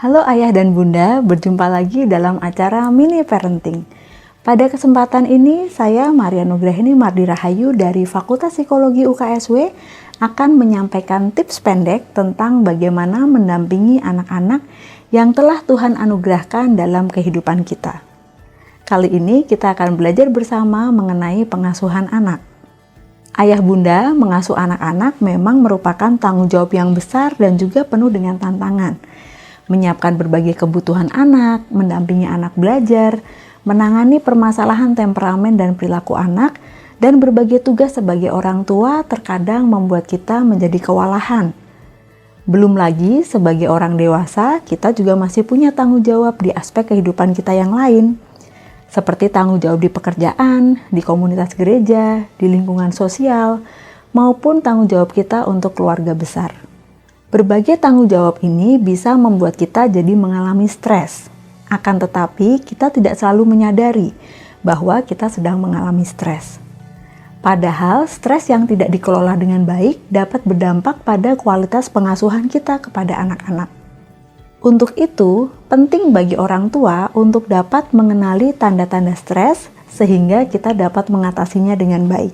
Halo ayah dan bunda, berjumpa lagi dalam acara Mini Parenting. Pada kesempatan ini, saya Maria Nugrahini Mardi Rahayu dari Fakultas Psikologi UKSW akan menyampaikan tips pendek tentang bagaimana mendampingi anak-anak yang telah Tuhan anugerahkan dalam kehidupan kita. Kali ini kita akan belajar bersama mengenai pengasuhan anak. Ayah bunda mengasuh anak-anak memang merupakan tanggung jawab yang besar dan juga penuh dengan tantangan. Menyiapkan berbagai kebutuhan anak, mendampingi anak belajar, menangani permasalahan temperamen dan perilaku anak, dan berbagai tugas sebagai orang tua terkadang membuat kita menjadi kewalahan. Belum lagi sebagai orang dewasa, kita juga masih punya tanggung jawab di aspek kehidupan kita yang lain, seperti tanggung jawab di pekerjaan, di komunitas gereja, di lingkungan sosial, maupun tanggung jawab kita untuk keluarga besar. Berbagai tanggung jawab ini bisa membuat kita jadi mengalami stres. Akan tetapi, kita tidak selalu menyadari bahwa kita sedang mengalami stres. Padahal, stres yang tidak dikelola dengan baik dapat berdampak pada kualitas pengasuhan kita kepada anak-anak. Untuk itu, penting bagi orang tua untuk dapat mengenali tanda-tanda stres sehingga kita dapat mengatasinya dengan baik.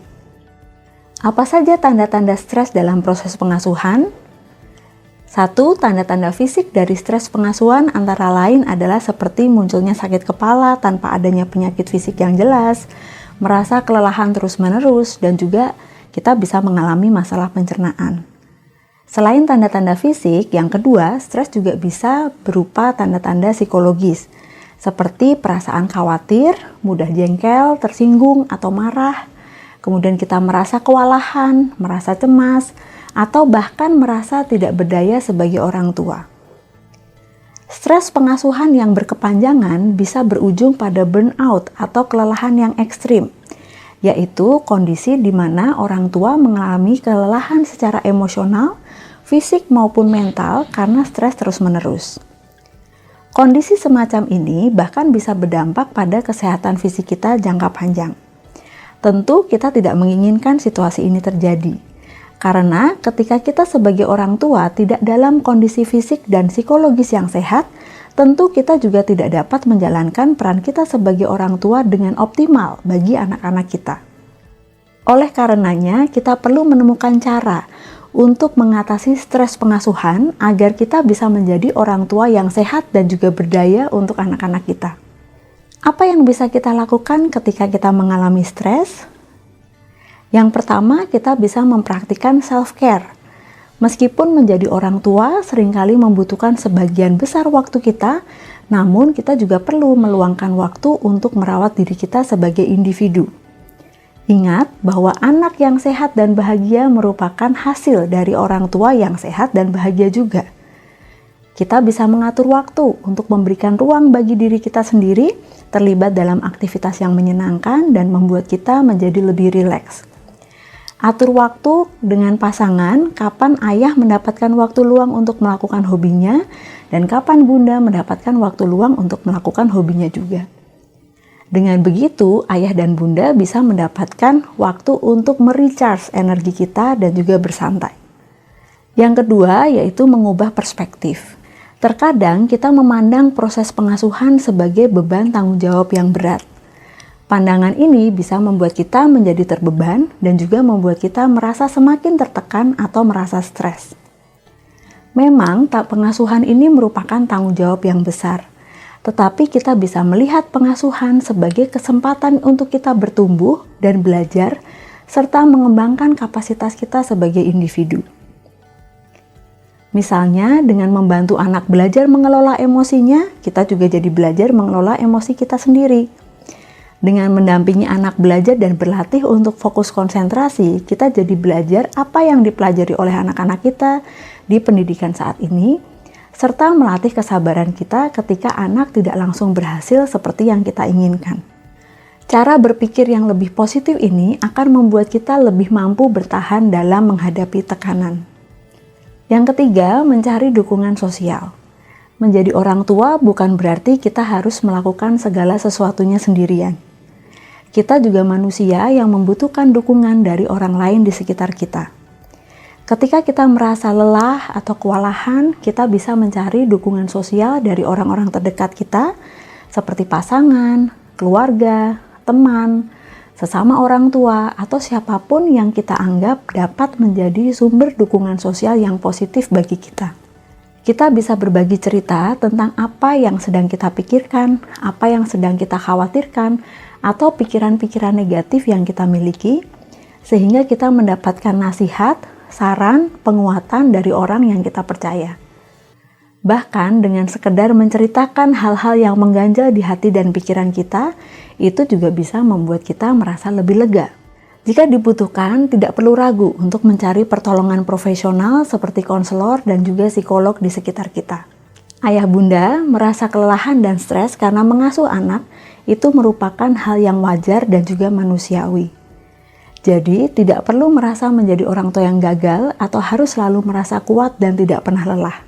Apa saja tanda-tanda stres dalam proses pengasuhan? 1. Tanda-tanda fisik dari stres pengasuhan antara lain adalah seperti munculnya sakit kepala tanpa adanya penyakit fisik yang jelas, merasa kelelahan terus-menerus, dan juga kita bisa mengalami masalah pencernaan. Selain tanda-tanda fisik, yang kedua, stres juga bisa berupa tanda-tanda psikologis, seperti perasaan khawatir, mudah jengkel, tersinggung, atau marah. Kemudian kita merasa kewalahan, merasa cemas, atau bahkan merasa tidak berdaya sebagai orang tua. Stres pengasuhan yang berkepanjangan bisa berujung pada burnout atau kelelahan yang ekstrim, yaitu kondisi di mana orang tua mengalami kelelahan secara emosional, fisik maupun mental karena stres terus-menerus. Kondisi semacam ini bahkan bisa berdampak pada kesehatan fisik kita jangka panjang. Tentu kita tidak menginginkan situasi ini terjadi. Karena ketika kita sebagai orang tua tidak dalam kondisi fisik dan psikologis yang sehat, tentu kita juga tidak dapat menjalankan peran kita sebagai orang tua dengan optimal bagi anak-anak kita. Oleh karenanya, kita perlu menemukan cara untuk mengatasi stres pengasuhan agar kita bisa menjadi orang tua yang sehat dan juga berdaya untuk anak-anak kita. Apa yang bisa kita lakukan ketika kita mengalami stres? Yang pertama, kita bisa mempraktikkan self-care. Meskipun menjadi orang tua seringkali membutuhkan sebagian besar waktu kita, namun kita juga perlu meluangkan waktu untuk merawat diri kita sebagai individu. Ingat bahwa anak yang sehat dan bahagia merupakan hasil dari orang tua yang sehat dan bahagia juga. Kita bisa mengatur waktu untuk memberikan ruang bagi diri kita sendiri, terlibat dalam aktivitas yang menyenangkan dan membuat kita menjadi lebih rileks. Atur waktu dengan pasangan, kapan ayah mendapatkan waktu luang untuk melakukan hobinya, dan kapan bunda mendapatkan waktu luang untuk melakukan hobinya juga. Dengan begitu, ayah dan bunda bisa mendapatkan waktu untuk merecharge energi kita dan juga bersantai. Yang kedua, yaitu mengubah perspektif. Terkadang kita memandang proses pengasuhan sebagai beban tanggung jawab yang berat. Pandangan ini bisa membuat kita menjadi terbeban dan juga membuat kita merasa semakin tertekan atau merasa stres. Memang, pengasuhan ini merupakan tanggung jawab yang besar, tetapi kita bisa melihat pengasuhan sebagai kesempatan untuk kita bertumbuh dan belajar, serta mengembangkan kapasitas kita sebagai individu. Misalnya, dengan membantu anak belajar mengelola emosinya, kita juga jadi belajar mengelola emosi kita sendiri. Dengan mendampingi anak belajar dan berlatih untuk fokus konsentrasi, kita jadi belajar apa yang dipelajari oleh anak-anak kita di pendidikan saat ini, serta melatih kesabaran kita ketika anak tidak langsung berhasil seperti yang kita inginkan. Cara berpikir yang lebih positif ini akan membuat kita lebih mampu bertahan dalam menghadapi tekanan. Yang ketiga, mencari dukungan sosial. Menjadi orang tua bukan berarti kita harus melakukan segala sesuatunya sendirian. Kita juga manusia yang membutuhkan dukungan dari orang lain di sekitar kita. Ketika kita merasa lelah atau kewalahan, kita bisa mencari dukungan sosial dari orang-orang terdekat kita, seperti pasangan, keluarga, teman, sesama orang tua, atau siapapun yang kita anggap dapat menjadi sumber dukungan sosial yang positif bagi kita. Kita bisa berbagi cerita tentang apa yang sedang kita pikirkan, apa yang sedang kita khawatirkan, atau pikiran-pikiran negatif yang kita miliki, sehingga kita mendapatkan nasihat, saran, penguatan dari orang yang kita percaya. Bahkan dengan sekedar menceritakan hal-hal yang mengganjal di hati dan pikiran kita, itu juga bisa membuat kita merasa lebih lega. Jika dibutuhkan, tidak perlu ragu untuk mencari pertolongan profesional seperti konselor dan juga psikolog di sekitar kita. Ayah bunda merasa kelelahan dan stres karena mengasuh anak itu merupakan hal yang wajar dan juga manusiawi. Jadi, tidak perlu merasa menjadi orang tua yang gagal atau harus selalu merasa kuat dan tidak pernah lelah.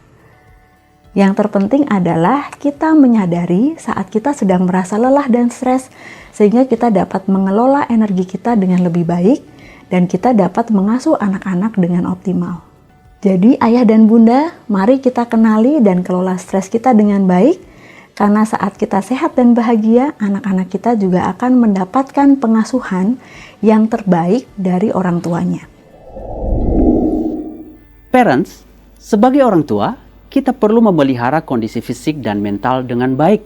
Yang terpenting adalah kita menyadari saat kita sedang merasa lelah dan stres, sehingga kita dapat mengelola energi kita dengan lebih baik dan kita dapat mengasuh anak-anak dengan optimal. Jadi, ayah dan bunda, mari kita kenali dan kelola stres kita dengan baik, karena saat kita sehat dan bahagia, anak-anak kita juga akan mendapatkan pengasuhan yang terbaik dari orang tuanya. Parents, sebagai orang tua, kita perlu memelihara kondisi fisik dan mental dengan baik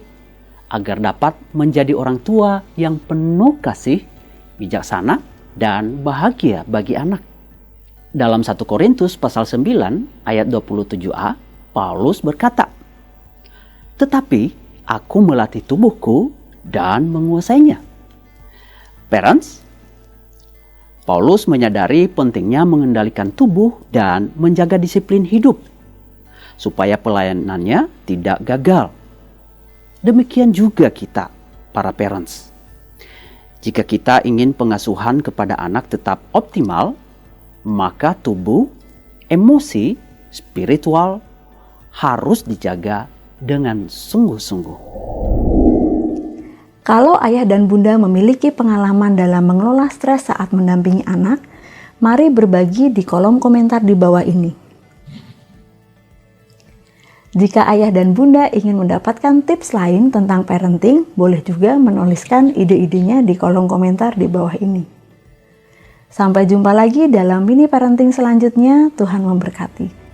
agar dapat menjadi orang tua yang penuh kasih, bijaksana, dan bahagia bagi anak. Dalam 1 Korintus pasal 9 ayat 27a, Paulus berkata, "Tetapi aku melatih tubuhku dan menguasainya." Parents, Paulus menyadari pentingnya mengendalikan tubuh dan menjaga disiplin hidup supaya pelayanannya tidak gagal. Demikian juga kita, para parents. Jika kita ingin pengasuhan kepada anak tetap optimal, maka tubuh, emosi, spiritual harus dijaga dengan sungguh-sungguh. Kalau ayah dan bunda memiliki pengalaman dalam mengelola stres saat mendampingi anak, mari berbagi di kolom komentar di bawah ini. Jika ayah dan bunda ingin mendapatkan tips lain tentang parenting, boleh juga menuliskan ide-idenya di kolom komentar di bawah ini. Sampai jumpa lagi dalam mini parenting selanjutnya. Tuhan memberkati.